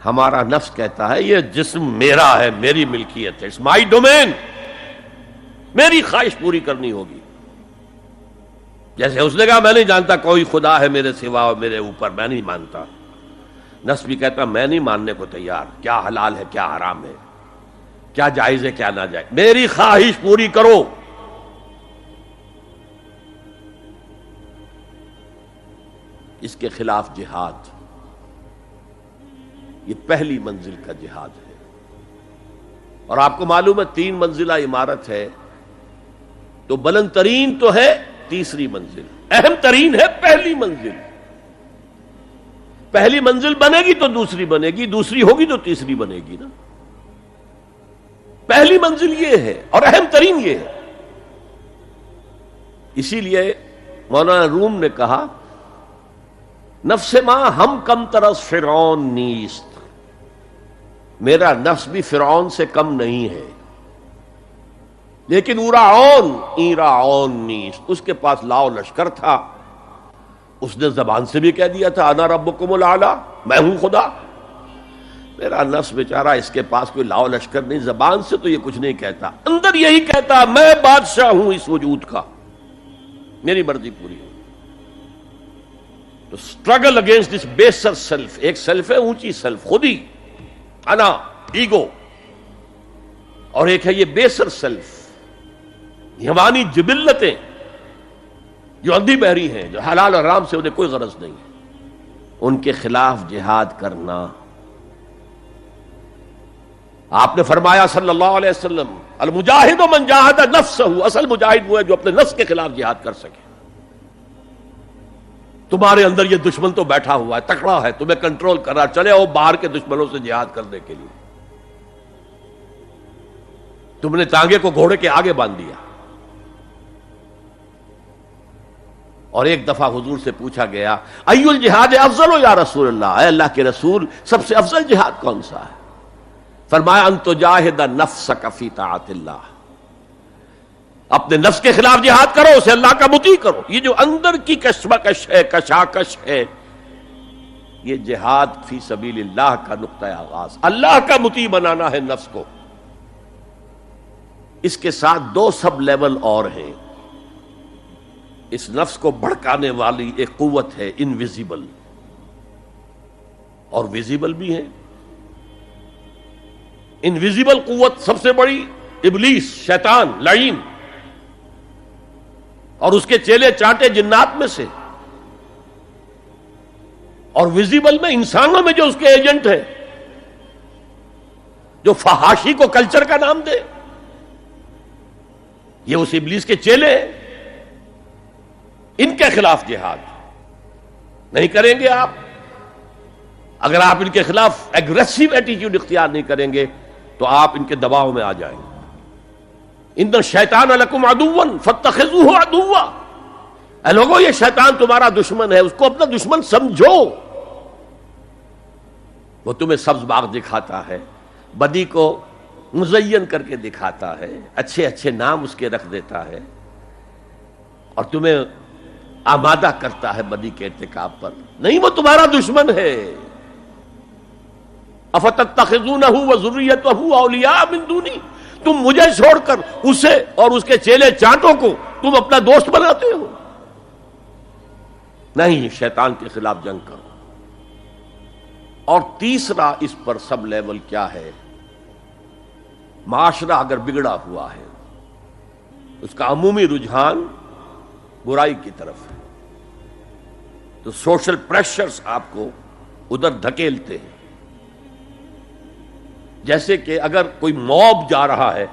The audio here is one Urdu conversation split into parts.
ہمارا نفس کہتا ہے یہ جسم میرا ہے، میری ملکیت ہے، اٹس مائی ڈومین، میری خواہش پوری کرنی ہوگی. جیسے اس نے کہا میں نہیں جانتا کوئی خدا ہے میرے سوا اور میرے اوپر، میں نہیں مانتا. نفس بھی کہتا میں نہیں ماننے کو تیار، کیا حلال ہے کیا حرام ہے، کیا جائز ہے کیا ناجائز، میری خواہش پوری کرو. اس کے خلاف جہاد، یہ پہلی منزل کا جہاد ہے. اور آپ کو معلوم ہے 3 منزلہ عمارت ہے، تو بلند ترین تو ہے تیسری منزل، اہم ترین ہے پہلی منزل. پہلی منزل بنے گی تو دوسری بنے گی، دوسری ہوگی تو تیسری بنے گی نا. پہلی منزل یہ ہے اور اہم ترین یہ ہے. اسی لیے مولانا روم نے کہا نفس ماں ہم کم ترس فرعون نیست، میرا نفس بھی فرعون سے کم نہیں ہے، لیکن ایراعون نیست، اس کے پاس لاؤ لشکر تھا. اس نے زبان سے بھی کہہ دیا تھا انا ربکم الاعلی، میں ہوں خدا. میرا نفس بیچارہ اس کے پاس کوئی لاؤ لشکر نہیں، زبان سے تو یہ کچھ نہیں کہتا، اندر یہی کہتا میں بادشاہ ہوں اس وجود کا، میری مرضی پوری ہو. تو اسٹرگل اگینسٹ دس بیسر سیلف، ایک سیلف ہے اونچی سیلف، خود ہی انا ایگو، اور ایک ہے یہ بیسر سیلف، حیوانی جبلتیں جو اندھی بہری ہیں، جو حلال اور حرام سے انہیں کوئی غرض نہیں ہے، ان کے خلاف جہاد کرنا. آپ نے فرمایا صلی اللہ علیہ وسلم المجاہد من جاہد نفسہ، اصل مجاہد وہ ہے جو اپنے نفس کے خلاف جہاد کر سکے. تمہارے اندر یہ دشمن تو بیٹھا ہوا ہے، تکڑا ہے، تمہیں کنٹرول کر رہا، چلے آؤ باہر کے دشمنوں سے جہاد کرنے کے لیے. تم نے ٹانگے کو گھوڑے کے آگے باندھ دیا. اور ایک دفعہ حضور سے پوچھا گیا ای الجہاد افضل یا رسول اللہ، اے اللہ کے رسول سب سے افضل جہاد کون سا ہے؟ فرمایا ان تجاہد نفسک فی طاعت اللہ، اپنے نفس کے خلاف جہاد کرو، اسے اللہ کا مطیع کرو. یہ جو اندر کی کشمکش ہے، کشاکش ہے، یہ جہاد فی سبیل اللہ کا نقطہ آغاز، اللہ کا مطیع بنانا ہے نفس کو. اس کے ساتھ 2 سب لیول اور ہیں. اس نفس کو بھڑکانے والی ایک قوت ہے انویزیبل، اور ویزیبل بھی ہے. انویزیبل قوت سب سے بڑی ابلیس، شیطان لعین، اور اس کے چیلے چانٹے جنات میں سے، اور ویزیبل میں انسانوں میں جو اس کے ایجنٹ ہیں، جو فحاشی کو کلچر کا نام دے، یہ اس ابلیس کے چیلے ہیں. ان کے خلاف جہاد نہیں کریں گے آپ. اگر آپ ان کے خلاف ایگریسو ایٹیٹیوڈ اختیار نہیں کریں گے تو آپ ان کے دباؤ میں آ جائیں گے. ان الشیطان لکم عدوا فاتخذوہ عدوا، اے لوگوں یہ شیطان تمہارا دشمن ہے، اس کو اپنا دشمن سمجھو. وہ تمہیں سبز باغ دکھاتا ہے، بدی کو مزین کر کے دکھاتا ہے، اچھے اچھے نام اس کے رکھ دیتا ہے، اور تمہیں آمادہ کرتا ہے بدی کے ارتکاب پر. نہیں، وہ تمہارا دشمن ہے. افتتخذونہ وذریتہ اولیاء من دونی، تم مجھے چھوڑ کر اسے اور اس کے چیلے چانٹوں کو تم اپنا دوست بناتے ہو. نہیں، شیطان کے خلاف جنگ کرو. اور تیسرا اس پر سب لیول کیا ہے؟ معاشرہ اگر بگڑا ہوا ہے، اس کا عمومی رجحان برائی کی طرف ہے، تو سوشل پریشرز آپ کو ادھر دھکیلتے ہیں. جیسے کہ اگر کوئی موب جا رہا ہے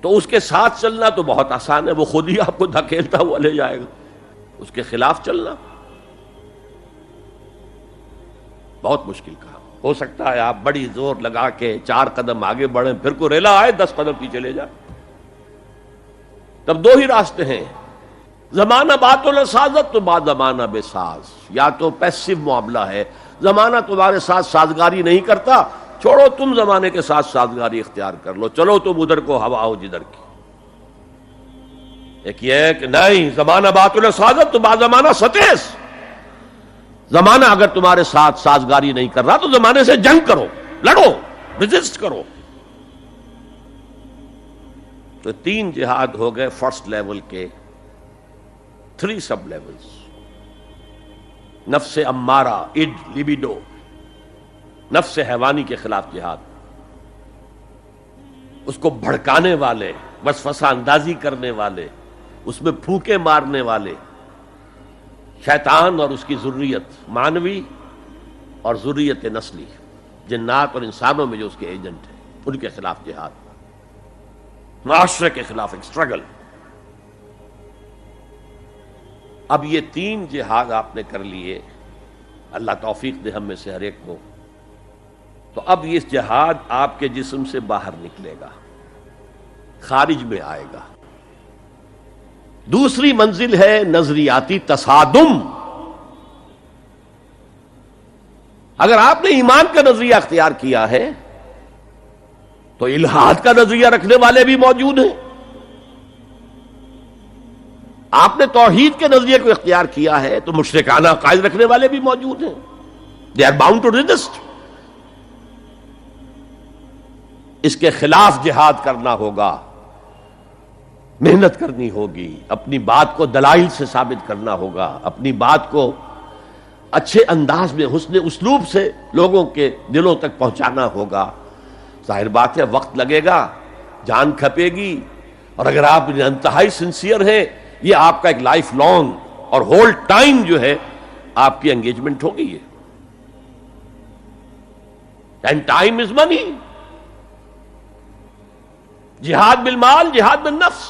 تو اس کے ساتھ چلنا تو بہت آسان ہے، وہ خود ہی آپ کو دھکیلتا ہوا لے جائے گا. اس کے خلاف چلنا بہت مشکل کام. ہو سکتا ہے آپ بڑی زور لگا کے 4 قدم آگے بڑھیں، پھر کوئی ریلا آئے 10 قدم پیچھے لے جائے. تب 2 ہی راستے ہیں، زمانہ بات و سازت تو بعد زمانہ بے ساز. یا تو پیسو معاملہ ہے، زمانہ تمہارے ساتھ سازگاری نہیں کرتا، چھوڑو تم زمانے کے ساتھ سازگاری اختیار کر لو، چلو تم ادھر کو ہوا ہو جدھر کی. ایک یہ ہے کہ نہیں، زمانہ بات و سازت تو بعد زمانہ ستیس، زمانہ اگر تمہارے ساتھ سازگاری نہیں کر رہا تو زمانے سے جنگ کرو، لڑو، ریزسٹ کرو۔ تو 3 جہاد ہو گئے فرسٹ لیول کے، 3 سب لیولز۔ نفس امارہ، اڈ، لیبیڈو، نفس حیوانی کے خلاف جہاد، اس کو بھڑکانے والے، وسوسہ اندازی کرنے والے، اس میں پھونکے مارنے والے، شیطان اور اس کی ذریت مانوی اور ذریت نسلی، جنات اور انسانوں میں جو اس کے ایجنٹ ہیں، ان کے خلاف جہاد، معاشرے کے خلاف ایک اسٹرگل۔ اب یہ 3 جہاد آپ نے کر لیے، اللہ توفیق دے ہم میں سے ہر ایک کو، تو اب یہ جہاد آپ کے جسم سے باہر نکلے گا، خارج میں آئے گا۔ دوسری منزل ہے نظریاتی تصادم۔ اگر آپ نے ایمان کا نظریہ اختیار کیا ہے تو الحاد کا نظریہ رکھنے والے بھی موجود ہیں، آپ نے توحید کے نظریے کو اختیار کیا ہے تو مشرکانہ عقائد رکھنے والے بھی موجود ہیں۔ They are bound to resist. اس کے خلاف جہاد کرنا ہوگا، محنت کرنی ہوگی، اپنی بات کو دلائل سے ثابت کرنا ہوگا، اپنی بات کو اچھے انداز میں حسن اسلوب سے لوگوں کے دلوں تک پہنچانا ہوگا۔ ظاہر بات ہے وقت لگے گا، جان کھپے گی، اور اگر آپ انتہائی سنسیئر ہیں، یہ آپ کا ایک لائف لانگ اور ہول ٹائم جو ہے آپ کی انگیجمنٹ ہوگی ہے۔ اینڈ ٹائم از منی۔ جہاد بالمال، جہاد بالنفس۔